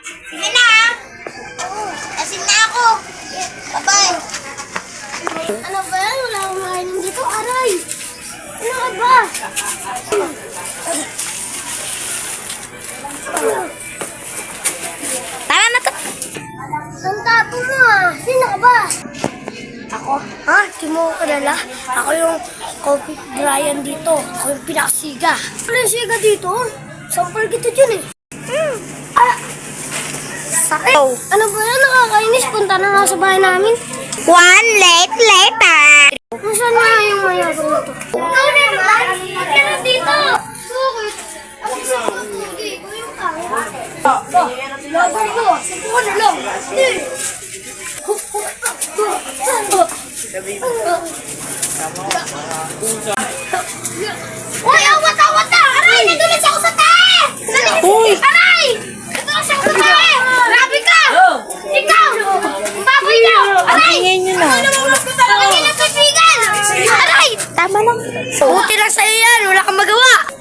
Sige na ha. Asin na ako. Bye-bye. Ano ba yan? Wala akong makainom dito. Aray! Ano ka ba? Tama na to. Ang tapo mo ah. Sino ka ba? Ako? Ha? Di mo ko kilala? Ako yung Kobe Bryant dito. Ako yung pinakasiga. Ano yung siga dito? Sampal kita dyan eh. Ah! Sakit. Ano ba yan? Nakakainis. Punta na nga sa bahay namin. One late later. Nasaan nga yung mayabang na to? Ikaw na naman! Huwag ka na dito! Bakit? Ang isa ko na tugi. Ikaw yung kaya. Laban mo! Subukan na lang! Hindi! Uy! Awat-awat na! Aray! Nadulas ako sa tae! Uy! Aray! Nadulas ako sa tae! Grabe ka! Ikaw! Ang baboy niyo! Aray! Ingay nyo na. Hindi na kaibigan! Aray! Tama lang. Buti lang sa'yo yan. Wala kang magawa.